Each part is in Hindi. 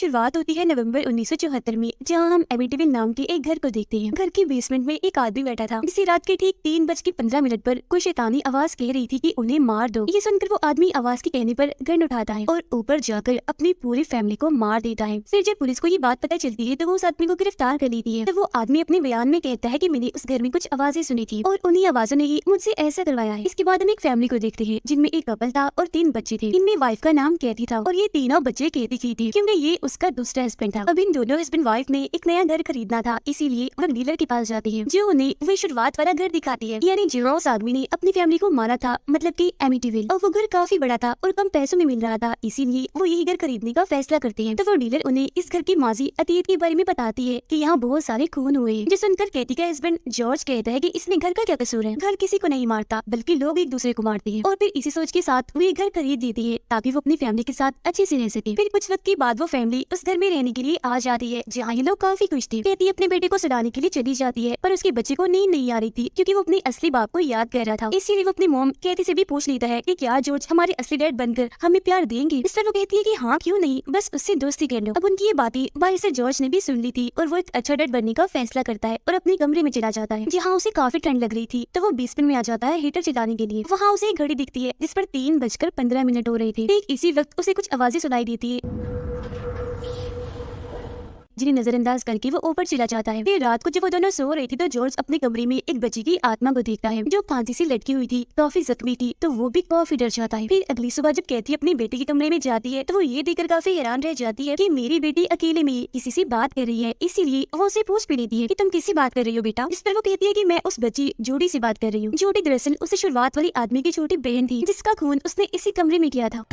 शुरुआत होती है नवंबर 1974 में, जहां हम एमिटिविल नाम के एक घर को देखते हैं। घर के बेसमेंट में एक आदमी बैठा था। इसी रात के ठीक 3:15 पर कोई शैतानी आवाज कह रही थी कि उन्हें मार दो। ये सुनकर वो आदमी आवाज के कहने पर गन उठाता है और ऊपर जाकर अपनी पूरी फैमिली को मार देता है। फिर जब पुलिस को ये बात पता चलती है तो वो उस आदमी को गिरफ्तार कर लेती है। तो वो आदमी अपने बयान में कहता है कि मैंने उस घर में कुछ आवाजें सुनी थी और उन्हीं आवाजों ने ही मुझसे ऐसा करवाया है। इसके बाद हम एक फैमिली को देखते हैं जिनमें एक कपल था और 3 बच्चे थे। इनमें वाइफ का नाम कैथी था और ये तीनों बच्चे कैथी की थी क्योंकि ये उसका दूसरा हस्बैंड था। अब इन दोनों हस्बैंड वाइफ ने एक नया घर खरीदना था, इसीलिए वो डीलर के पास जाती है जो उन्हें वही शुरुआत वाला घर दिखाती है। यानी जो उस आदमी ने अपनी फैमिली को मारा था, मतलब कि एमिटिविल, और वो घर काफी बड़ा था और कम पैसों में मिल रहा था, इसीलिए वो यही घर खरीदने का फैसला करते हैं। तो वो डीलर उन्हें इस घर की माजी अतीत के बारे में बताती है कि यहाँ बहुत सारे खून हुए हैं। जो सुनकर कैथी का हस्बैंड जॉर्ज कहता है कि इसमें घर का क्या कसूर है, घर किसी को नहीं मारता बल्कि लोग एक दूसरे को मारते हैं। और फिर इसी सोच के साथ वो ये घर खरीद देती है ताकि वो अपनी फैमिली के साथ अच्छे से रह सके। फिर कुछ वक्त के बाद वो फैमिली उस घर में रहने के लिए आ जाती है जहाँ ये लोग काफी खुश थे। कैथी अपने बेटे को सुलाने के लिए चली जाती है पर उसके बच्चे को नींद नहीं आ रही थी क्योंकि वो अपने असली बाप को याद कर रहा था। इसीलिए वो अपनी मॉम कैथी से भी पूछ लेता है कि क्या जॉर्ज हमारे असली डैड बनकर हमें प्यार देंगे। इस पर वो कहती है कि हाँ क्यों नहीं, बस उससे दोस्ती कर लो। अब उनकी ये बातें बाहर से जॉर्ज ने भी सुन ली थी और वो एक अच्छा डैड बनने का फैसला करता है और अपने कमरे में चला जाता है जहाँ उसे काफी ठंड लग रही थी। तो वो बेसमेंट में आ जाता है हीटर चलाने के लिए। वहाँ उसे एक घड़ी दिखती है जिस पर 3:15 हो रहे थे। ठीक इसी वक्त उसे कुछ आवाजें सुनाई देती है जिन्हें नजरअंदाज करके वो ऊपर चला जाता है। फिर रात को जब वो दोनों सो रही थी तो जॉर्ज अपने कमरे में एक बच्ची की आत्मा को देखता है जो फांसी से लटकी हुई थी, काफी जख्मी थी। तो वो भी काफी डर जाता है। फिर अगली सुबह जब कैथी अपने बेटे के कमरे में जाती है तो वो ये देखकर काफी हैरान रह जाती है कि मेरी बेटी अकेले में किसी से बात कर रही है। इसीलिए वो उसे पूछ भी लेती है कि तुम किससे बात कर रही हो बेटा। इस पर वो कहती है कि मैं उस बच्ची जोडी से बात कर रही हूँ। जोडी दरअसल उसे शुरुआत वाली आदमी की छोटी बहन थी जिसका खून उसने इसी कमरे में किया था।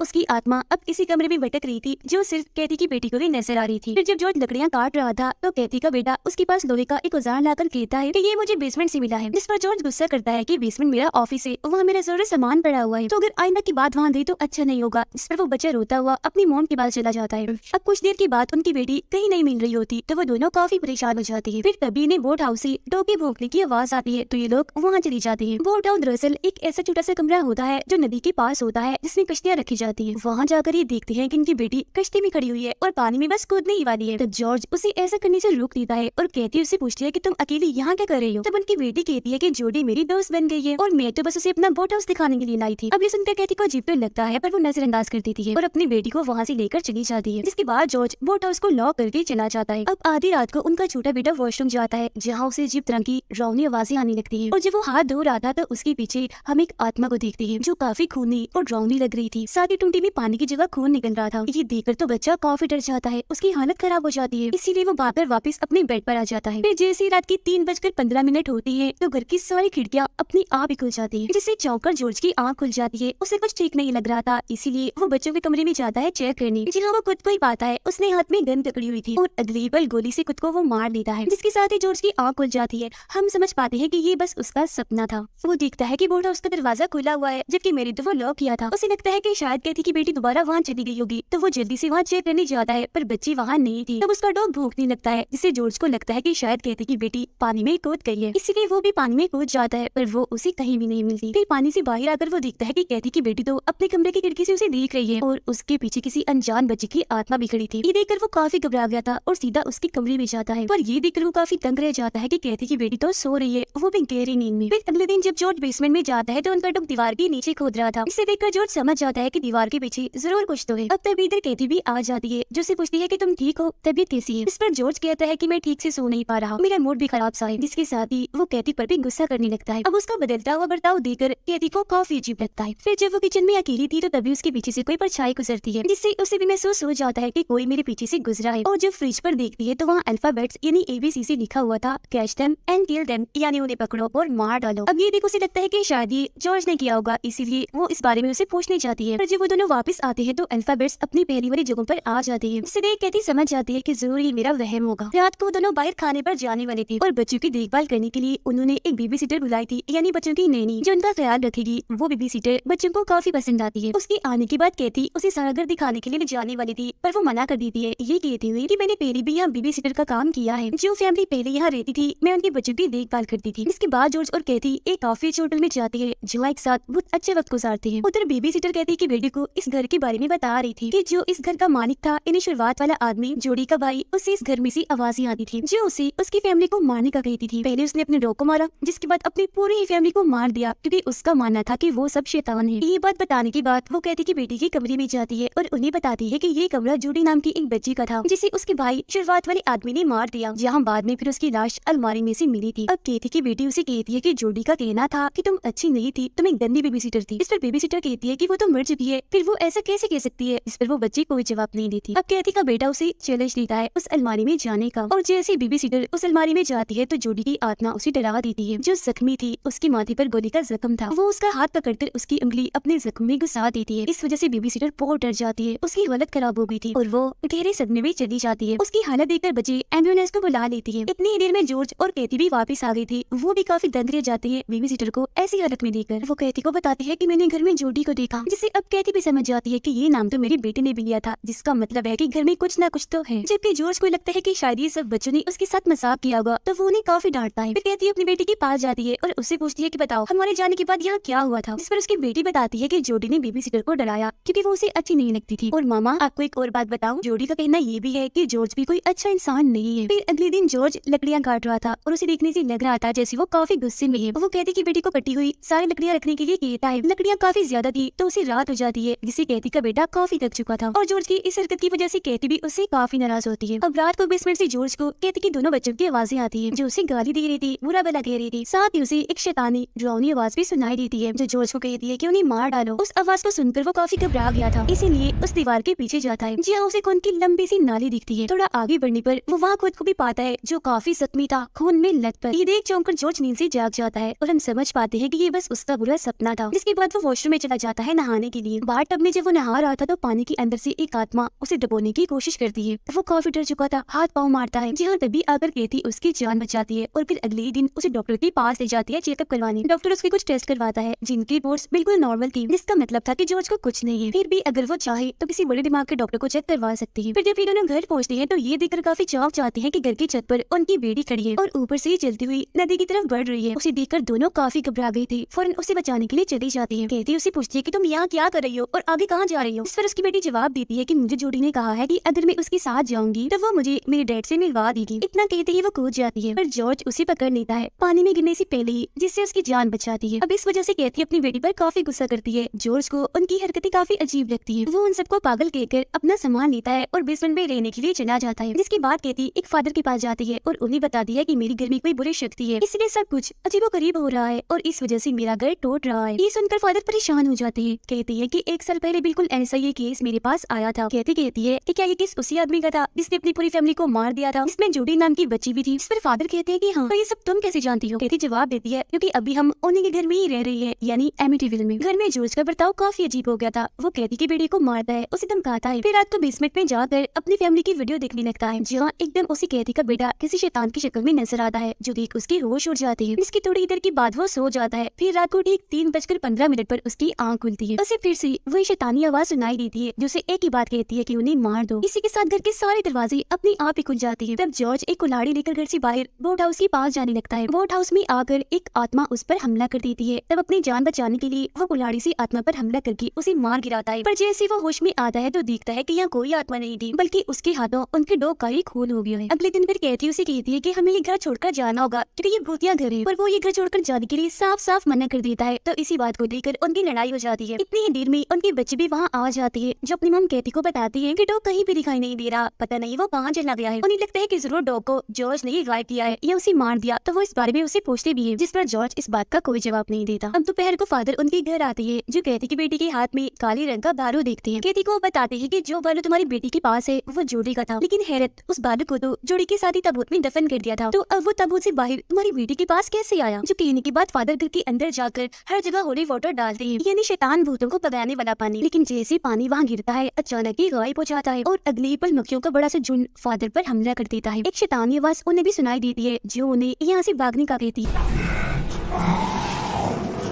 उसकी आत्मा अब इसी कमरे में भटक रही थी जो सिर्फ कैथी की बेटी को भी नजर आ रही थी। फिर जब जॉर्ज लकड़ियां काट रहा था तो कैथी का बेटा उसके पास लोहे का एक औजार लाकर कहता है कि ये मुझे बेसमेंट से मिला है। जिस पर जॉर्ज गुस्सा करता है कि बेसमेंट मेरा ऑफिस है, वहाँ मेरा जरूरी सामान पड़ा हुआ है, तो अगर आइंदा की बात वहाँ दे तो अच्छा नहीं होगा। जिस पर वो बच्चा रोता हुआ अपनी मॉम के पास चला जाता है। अब कुछ देर के बाद उनकी बेटी कहीं नहीं मिल रही होती तो वो दोनों काफी परेशान हो जाती है। फिर तभी इन्हें बोट हाउस से डोके भोंकने की आवाज आती है तो ये लोग वहाँ चली जाती है। बोट हाउस दरअसल एक ऐसा छोटा सा कमरा होता है जो नदी के पास होता है जिसमें कश्तियाँ रखी जाती है। वहाँ जाकर ये देखते हैं कि इनकी बेटी कश्ती में खड़ी हुई है और पानी में बस कूदने ही वाली है। तो जॉर्ज उसे ऐसा करने से रोक देता है और कैथी उससे पूछती है कि तुम अकेली यहाँ क्या कर रही हो। तब उनकी बेटी कहती है कि जोडी मेरी दोस्त बन गई है और मैं तो बस उसे अपना बोट हाउस दिखाने के लिए लाई थी। अब ये सुनकर कैथी को अजीब तो लगता है पर वो नजरअंदाज कर देती है और अपनी बेटी को वहाँ से लेकर चली जाती है। जिसके बाद जॉर्ज बोट हाउस को लॉक करके चला जाता है। अब आधी रात को उनका छोटा बेटा वॉशरूम जाता है जहाँ उसे अजीब तरह की रौनी आवाजें आने लगती है और जब वो हाथ धो रहा था तो उसके पीछे हम एक आत्मा को देखते हैं जो काफी खूनी और रौनी लग रही थी। साथ ही टूटी में पानी की जगह खून निकल रहा था। ये देखकर तो बच्चा काफी डर जाता है, उसकी हालत खराब हो जाती है, इसीलिए वो भागकर वापस अपने बेड पर आ जाता है। फिर जैसे ही रात की 3:15 होती है तो घर की सारी खिड़कियाँ अपनी आप ही खुल जाती है जिससे चौंककर जॉर्ज की आँख खुल जाती है। उसे कुछ ठीक नहीं लग रहा था, इसीलिए वो बच्चों के कमरे में जाता है चेक करने, जहाँ वो खुद को ही पाता है उसने हाथ में गन पकड़ी हुई थी और अगली पल गोली से खुद को वो मार लेता है, जिसके साथ ही जॉर्ज की आँख खुल जाती है। हम समझ पाते हैं कि ये बस उसका सपना था। वो देखता है कि बोर्ड हाउस का दरवाजा खुला हुआ है जबकि मेरी तो वो लॉक किया था। उसे लगता है कि शायद कैथी की बेटी दोबारा वहाँ चली गई होगी तो वो जल्दी से वहाँ चेक करने जाता है पर बच्ची वहाँ नहीं थी। तब उसका डॉग भौंकने लगता है जिससे जॉर्ज को लगता है कि शायद कैथी की बेटी पानी में कूद गई है, इसलिए वो भी पानी में कूद जाता है पर वो उसे कहीं भी नहीं मिलती। फिर पानी से बाहर आकर वो देखता है कि कैथी की बेटी तो अपने कमरे की खिड़की से उसे देख रही है और उसके पीछे किसी अनजान बच्चे की आत्मा भी खड़ी थी। ये देखकर वो काफी घबरा गया था और सीधा उसके कमरे में जाता है पर ये देखकर वो काफी तंग रह जाता है कि कैथी की बेटी तो सो रही है, वो भी गहरी नींद में। फिर अगले दिन जब जॉर्ज बेसमेंट में जाता है तो उनका डॉग दीवार के नीचे खोद रहा था। इसे देखकर जॉर्ज समझ जाता है कि दीवार के पीछे जरूर कुछ तो है। अब तभी इधर कैथी भी आ जाती है जो से पूछती है कि तुम ठीक हो, तबीयत कैसी है। इस पर जॉर्ज कहता है कि मैं ठीक से सो नहीं पा रहा, मेरा मूड भी खराब सा है, जिसके साथ ही वो कैथी पर भी गुस्सा करने लगता है। अब उसका बदलता हुआ बर्ताव देखकर कैथी को काफी अजीब लगता है। फिर जब वो किचन में अकेली थी तो तभी उसके पीछे से कोई परछाई गुजरती है जिससे उसे भी महसूस हो जाता है कि कोई मेरे पीछे से गुजरा है। और जब फ्रिज पर देखती है तो वहाँ अल्फाबेट्स यानी ABC से लिखा हुआ था, catch them and kill them, यानी उन्हें पकड़ो और मार डालो। अब ये देख उसे लगता है कि शायद ये जॉर्ज ने किया होगा, इसीलिए वो इस बारे में उसे पूछने जाती है। पर जब वो दोनों वापस आते हैं तो अल्फाबेट्स अपनी पहली वाली जगहों पर आ जाते हैं। इससे देख कैथी समझ जाती है कि जरूर ये मेरा वहम होगा। रात को दोनों बाहर खाने पर जाने वाले थे और बच्चों की देखभाल करने के लिए उन्होंने एक बेबी सिटर बुलाई थी, यानी बच्चों की नैनी जो उनका ख्याल रखेगी। वो बेबी सिटर बच्चों को काफी पसंद आती है। उसके आने के बाद कैथी उसे सारा घर दिखाने के लिए ले जाने वाली थी पर वो मना कर देती है, ये कहती हुई कि मैंने पहले भी यहाँ बेबी सिटर का काम किया है। जो फैमिली पहले यहाँ रहती थी मैं उनके बच्चों की देखभाल करती थी। इसके बाद जॉर्ज और कैथी एक काफी अच्छे होटल में जाते हैं जहाँ एक साथ बहुत अच्छे वक्त गुजारते हैं। उधर बेबी सिटर कैथी की बेटी को इस घर के बारे में बता रही थी कि जो इस घर का मालिक था, इन्हें शुरुआत वाला आदमी जोड़ी का भाई, उसे इस घर में से आवाजें आती थी जो उसे उसकी फैमिली को मारने का कहती थी। पहले उसने अपने डॉग को मारा, जिसके बाद अपनी पूरी ही फैमिली को मार दिया क्योंकि उसका मानना था कि वो सब शैतान है। ये बात बताने के बाद वो कहती कि बेटी के कमरे में जाती है और उन्हें बताती है कि ये कमरा जूडी नाम की एक बच्ची का था जिसे उसके भाई शुरुआत वाले आदमी ने मार दिया, जहाँ बाद में फिर उसकी लाश अलमारी में से मिली थी। अब कहती की बेटी उसे कहती है कि जूडी का कहना था कि तुम अच्छी नहीं थी, तुम एक गंदी बेबी सिटर थी। इस पर बेबी सिटर कहती है कि वो तो मर चुकी है, फिर वो ऐसा कैसे कह सकती है। इस पर वो बच्ची कोई जवाब नहीं देती। अब कहती का बेटा उसे चैलेंज देता है उस अलमारी में जाने का, और जैसे बेबी सिटर उस अलमारी में जाती है तो जूडी की आत्मा उसे डरा देती है। जो जख्मी थी, उसके माथे पर गोली का जख्म था, वो उसका हाथ पकड़कर उसकी उंगली अपने जख्म में घुसा देती है। इस वजह से बेबी सिटर बहुत डर जाती है, उसकी हालत खराब हो गई थी और वो गहरे सदमे में चली जाती है। उसकी हालत देखकर बच्ची एम्बुलेंस को बुला लेती है। इतनी ही देर में जॉर्ज और कैथी भी वापस आ गई थी। वो भी काफी दंग रह जाती है बेबी सिटर को ऐसी हालत में देखकर। वो कैथी को बताती है कि मैंने घर में जूडी को देखा, जिससे अब कैथी भी समझ जाती है कि ये नाम तो मेरी बेटी ने भी लिया था, जिसका मतलब है कि घर में कुछ ना कुछ तो है। जबकि जॉर्ज को लगता है कि शायद ये सब बच्चों ने उसके साथ मजाक किया होगा, तो वो उन्हें काफी डांटता है। फिर कैथी अपनी बेटी के पास जाती है और उससे पूछती है कि बताओ हमारे जाने के बाद यहाँ क्या हुआ था। जिस पर उसकी बेटी बताती है कि जूडी ने बेबी सिटर को डराया क्योंकि वो उसे अच्छी नहीं लगती थी। और मामा आपको एक और बात बताऊं, जूडी का कहना ये भी है कि जॉर्ज भी कोई अच्छा इंसान नहीं है। फिर अगले दिन जॉर्ज लकड़ियाँ काट रहा था और उसे देखने से लग रहा था जैसे वो काफी गुस्से में है। वो कहती कि बेटी को कटी हुई सारी लकड़ियाँ रखने के लिए कहता है। लकड़ियाँ काफी ज्यादा थी तो उसे रात हो जाती है, जिससे कहती का बेटा काफी थक चुका था और जॉर्ज की इस हरकत की वजह से कहती भी उससे काफी नाराज होती है। अब रात को बेसमेंट से जॉर्ज को कहती की दोनों बच्चों की आवाजें आती है जो उसे गाली दे रही थी, बुरा भला कह रही थी। साथ ही उसे एक शैतानी डरावनी आवाज भी सुनाई देती है जो जॉर्ज को कहती है कि उन्हें मार डालो। उस आवाज को सुनकर वो काफी घबरा गया था, इसीलिए उस दीवार के पीछे जाता है जहाँ उसे खून की लंबी सी नाली दिखती है। थोड़ा आगे बढ़ने पर वो वहाँ खुद को भी पाता है जो काफी जख्मी था, खून में लथपथ। ये देख चौंक कर जॉर्ज नींद से जाग जाता है और हम समझ पाते हैं कि ये बस उसका बुरा सपना था। जिसके बाद वो वॉशरूम में चला जाता है नहाने के लिए। बाथ टब में जब वो नहा रहा था तो पानी के अंदर से एक आत्मा उसे डुबोने की कोशिश करती है। वो काफी डर चुका था, हाथ पाँव मारता है, जहाँ तभी आकर कहती उसकी जान बचाती है और फिर अगले ही दिन उसे डॉक्टर के पास ले जाती है चेकअप करवाने। डॉक्टर उसके कुछ टेस्ट करवाता है जिनकी रिपोर्ट्स बिल्कुल नॉर्मल थी, जिसका मतलब था कि जॉर्ज को कुछ नहीं है। फिर भी अगर वो चाहे तो किसी बड़े दिमाग के डॉक्टर को चेक करवा सकती है। फिर जब ये दोनों घर पहुँचते हैं तो ये देखकर काफी चौंक जाते हैं कि घर की छत पर उनकी बेटी खड़ी है और ऊपर से चलती हुई नदी की तरफ बढ़ रही है। उसे देखकर दोनों काफी घबरा गई थी, फौरन उसे बचाने के लिए चली जाती है। कहती उसे पूछती है कि तुम यहाँ क्या कर रही हो और आगे कहाँ जा रही हो। इस पर उसकी बेटी जवाब देती है कि मुझे जूडी ने कहा है कि अगर मैं उसके साथ जाऊंगी तो वो मुझे मेरे डैड से मिलवा देगी। इतना कहते ही वो कूद जाती है पर जॉर्ज उसे पकड़ लेता है पानी में गिरने से पहले ही, जिससे उसकी जान बचाती है। अब इस वजह से कहती अपनी बेटी पर काफी गुस्सा करती है। जॉर्ज को उनकी हरकतें काफी अजीब लगती है। वो उन सबको पागल कहकर अपना सामान लेता है और बेसमेंट में रहने के लिए चला जाता है। जिसके बाद कहती एक फादर के पास जाती है और उन्हें बताती है कि मेरी घर में कोई बुरी शक्ति है, इसलिए सब कुछ अजीबोगरीब हो रहा है और इस वजह से मेरा घर टूट रहा है। ये सुनकर फादर परेशान हो जाते हैं। कहती है कि 1 साल पहले बिल्कुल ऐसा ये केस मेरे पास आया था। कहती है कि क्या ये केस उसी आदमी का था जिसने अपनी पूरी फैमिली को मार दिया था, जिसमें जूडी नाम की बच्ची भी थी। इस पर फादर कहते हैं कि हाँ, तो ये सब तुम कैसे जानती हो। कहती जवाब देती है क्योंकि अभी हम उन्हीं के घर में ही रह रही है, यानी एमिटीविल में। घर में जॉर्ज का बर्ताव काफी अजीब हो गया था। वो कहती की बेटी को मारता है, उसे धमकाता है, फिर रात को बेसमेंट में जाकर अपनी फैमिली की वीडियो देखने लगता है जहाँ एकदम उसे कहती का बेटा किसी शैतान की शक्ल में नजर आता है जो देख उसकी होश उड़ जाती है। इसकी थोड़ी देर के बाद वो सो जाता है। फिर रात को ठीक 3:15 पर उसकी आंख खुलती है। उसे फिर से वही शैतानी आवाज सुनाई देती है जो उसे एक ही बात कहती है कि उन्हें मार दो। इसी के साथ घर के सारे दरवाजे अपने आप ही खुल जाते हैं। तब जॉर्ज एक कुल्हाड़ी लेकर घर से बाहर बोट हाउस के पास जाने लगता है। बोट हाउस में आकर एक आत्मा उस पर हमला कर देती है। तब अपनी जान बचाने के लिए वो कुल्हाड़ी से आत्मा पर हमला करके उसे मार गिराता है। पर जैसे वो होश में आता है तो देखता है कि यहाँ कोई आत्मा नहीं थी, बल्कि उसके हाथों उनके डॉग का ही खून हो गया है। अगले दिन फिर कैथी उसे कहती है कि हमें ये घर छोड़कर जाना होगा क्योंकि ये भूतिया घर है, पर वो ये घर छोड़कर जाने के लिए साफ साफ मना कर देता है। तो इसी बात को लेकर उनकी लड़ाई हो जाती है। इतनी ही देर में उनके बच्चे भी वहाँ आ जाते हैं जो अपनी मम कैथी को बताती है कि डॉग कहीं भी दिखाई नहीं दे रहा, पता नहीं वो कहाँ चला गया है। उन्हें लगता है कि जरूर डॉग को जॉर्ज ने गायब किया है या उसे मार दिया, तो वो इस बारे में उसे पूछते भी है, जिस पर जॉर्ज इस बात का कोई जवाब नहीं देता। अब दोपहर को फादर उनके घर आते हैं जो कैथी की बेटी के हाथ में काले रंग का बारू देखते हैं। कैथी को बताते हैं कि जो बारू तुम्हारी बेटी के पास है वो जूडी का था, लेकिन हैरत उस बारू को तो जूडी के साथ ही ताबूत में दफन कर दिया था, तो अब वो ताबूत से बाहर तुम्हारी बेटी के पास कैसे आया। जो कहने के बाद फादर घर के अंदर जाकर हर जगह होली वाटर डालते हैं, यानी शैतान भूतों को भगाने वाला पानी। लेकिन जैसे पानी वहाँ गिरता है अचानक ही गायब हो जाता है और अगले ही पल मक्खियों का बड़ा सा झुंड फादर पर हमला कर देता है। एक शैतानी आवाज उन्हें भी सुनाई देती है जो उन्हें यहाँ से भागने का कहती है।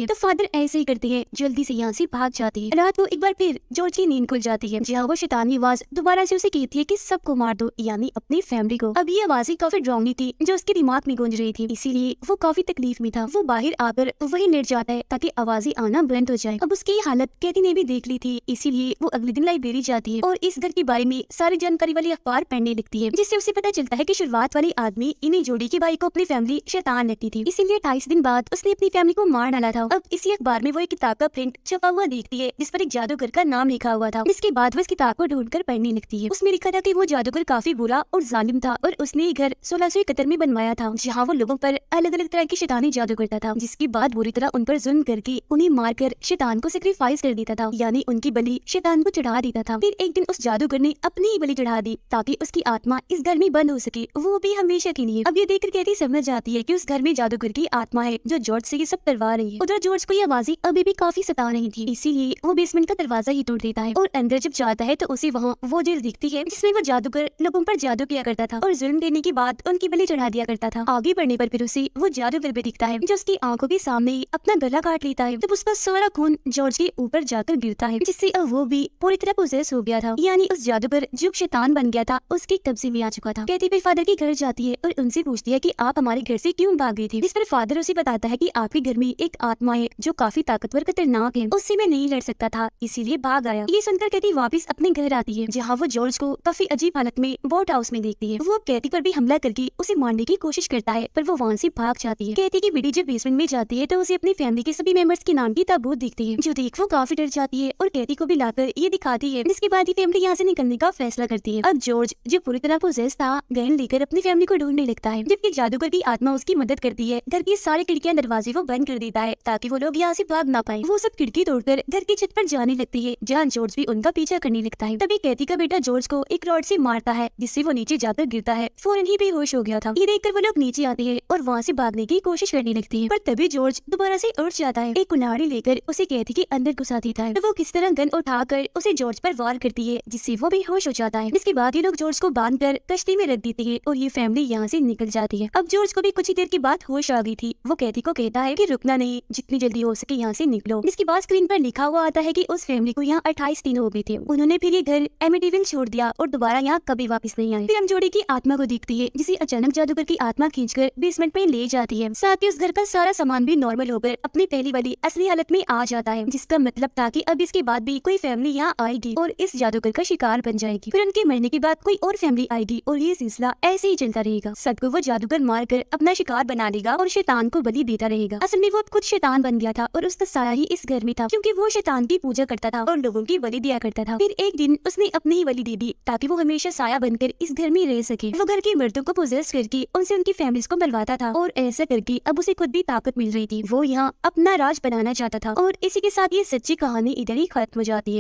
है। तो फादर ऐसे ही करते हैं, जल्दी से यहाँ से भाग जाती है। रात को एक बार फिर जॉर्ज की नींद खुल जाती है, जहाँ वो शैतानी आवाज दोबारा से उसे कहती है कि सबको मार दो, यानी अपनी फैमिली को। अब ये आवाजें काफी ड्राउनी थी जो उसके दिमाग में गूंज रही थी, इसीलिए वो काफी तकलीफ में था। वो बाहर आकर वही लेट जाता है ताकि आवाजें आना बंद हो जाए। अब उसकी हालत कैथी ने भी देख ली थी, इसीलिए वो अगले दिन लाइब्रेरी जाती है और इस घर के बारे में सारी जानकारी वाली अखबार पढ़ने लगती है, जिससे उसे पता चलता है कि शुरुआत वाले आदमी इन्हीं जोड़ी के भाई को अपनी फैमिली शैतान लगती थी, इसीलिए 28 दिन बाद उसने अपनी फैमिली को मार डाला था। अब इसी अखबार में वो एक किताब का प्रिंट छपा हुआ देखती है जिस पर एक जादूगर का नाम लिखा हुआ था। इसके बाद वो इस किताब को ढूंढकर पढ़ने लगती है। उसमें लिखा था कि वो जादूगर काफी बुरा और जालिम था और उसने ये घर 1671 में बनवाया था, जहाँ वो लोगों पर अलग अलग तरह की शैतानी जादू करता था, जिसके बाद बुरी तरह उन पर जुल्म करके उन्हें मारकर शैतान को सेक्रीफाइस कर देता था, यानी उनकी बलि शैतान को चढ़ा देता था। फिर एक दिन उस जादूगर ने अपनी ही बलि चढ़ा दी ताकि उसकी आत्मा इस घर में बंद हो सके, वो भी हमेशा के लिए। अब ये देखकर कैथी समझ जाती है कि उस घर में जादूगर की आत्मा है जो जॉर्ज से ये सब करवा रही है। उधर जॉर्ज को ये आवाजें अभी भी काफी सता रही थी, इसीलिए वो बेसमेंट का दरवाजा ही तोड़ देता है और अंदर जब जाता है तो उसे वहाँ वो जेल दिखती है जिसमें वो जादूगर लोगों पर जादू किया करता था और जुल्म देने के बाद उनकी बलि चढ़ा दिया करता था। आगे बढ़ने पर फिर उसे वो जादूगर भी दिखता है जो उसकी आंखों के सामने ही अपना गला काट लेता है। तब उसका सारा खून जॉर्ज के ऊपर जाकर गिरता है, जिससे अब वो भी पूरी तरह पोजेस हो गया था, यानी उस जादूगर जो शैतान बन गया था उसके कब्जे में आ चुका था। कैथी फिर फादर के घर जाती है और उनसे पूछती है कि आप हमारे घर से क्यों भाग गई थी, जिस पर फादर उसे बताता है कि आपके घर में एक आत्मा है जो काफी ताकतवर खतरनाक है, उससे मैं नहीं लड़ सकता था इसीलिए भाग आया। ये सुनकर कैथी वापस अपने घर आती है, जहाँ वो जॉर्ज को काफी अजीब हालत में बोट हाउस में देखती है। वो कैथी पर भी हमला करके उसे मारने की कोशिश करता है, पर वो वहाँ से भाग जाती है। कैथी की बेटी जब बेसमेंट में जाती है तो उसे अपनी फैमिली के सभी मेंबर्स के नाम की ताबूत दिखती है, जो देख वो काफी डर जाती है और कैथी को भी लाकर ये दिखाती है, जिसके बाद ये फैमिली यहाँ से निकलने का फैसला करती है। अब जॉर्ज जो पूरी तरह पोजेस था गन लेकर अपनी फैमिली को ढूंढने लगता है, जबकि जादूगर की आत्मा उसकी मदद करती है। घर की सारी खिड़कियां दरवाजे वो बंद कर देता है ताकि वो लोग यहाँ से भाग ना पाए। वो सब खिड़की तोड़कर घर की छत पर जाने लगती है, जहाँ जॉर्ज भी उनका पीछा करने लगता है। तभी कैथी का बेटा जॉर्ज को एक रॉड से मारता है, जिससे वो नीचे जाकर गिरता है। फौरन ही बेहोश हो गया था। ये देखकर वो लोग नीचे आते हैं और वहाँ से भागने की कोशिश करने लगती है, पर तभी जॉर्ज दोबारा से उठ जाता है। एक कुल्हाड़ी लेकर उसे कैथी के अंदर घुसा देता है, तो वो किस तरह गन उठाकर उसे जॉर्ज पर वार करती है, जिससे वो बेहोश हो जाता है। इसके बाद ये लोग जॉर्ज को बांधकर कश्ती में रख देते हैं और ये फैमिली यहाँ से निकल जाती है। अब जॉर्ज को भी कुछ ही देर के बाद होश आ गई थी। वो कैथी को कहता है कि रुकना नहीं, जितनी जल्दी हो सके यहाँ से निकलो। इसके बाद स्क्रीन पर लिखा हुआ आता है कि उस फैमिली को यहाँ 28 दिन हो गए थे। उन्होंने फिर ये घर एमिटीविल छोड़ दिया और दोबारा यहाँ कभी वापस नहीं आए। फिर हम जोड़ी की आत्मा को देखती है, जिसे अचानक जादूगर की आत्मा खींचकर बेसमेंट में ले जाती है। साथ ही उस घर का सारा सामान भी नॉर्मल होकर अपनी पहली वाली असली हालत में आ जाता है, जिसका मतलब था कि अब इसके बाद भी कोई फैमिली यहाँ आएगी और इस जादूगर का शिकार बन जाएगी। फिर उनके मरने के बाद कोई और फैमिली आएगी और ये सिलसिला ऐसे ही चलता रहेगा। सबको वो जादूगर मारकर अपना शिकार बना लेगा और शैतान को बलि देता रहेगा। असल में वो खुद शैतान बन गया था और उसका साया ही इस घर में था, क्योंकि वो शैतान की पूजा करता था और लोगों की बलि दिया करता था। फिर एक दिन उसने अपनी ही बलि दे दी ताकि वो हमेशा साया बनकर इस घर में रह सके। वो घर की मर्दों को पोजेस करके उनसे उनकी फैमिलीज को मरवाता था और ऐसा करके अब उसे खुद भी ताकत मिल रही थी। वो यहाँ अपना राज बनाना चाहता था और इसी के साथ ये सच्ची कहानी इधर ही खत्म हो जाती है।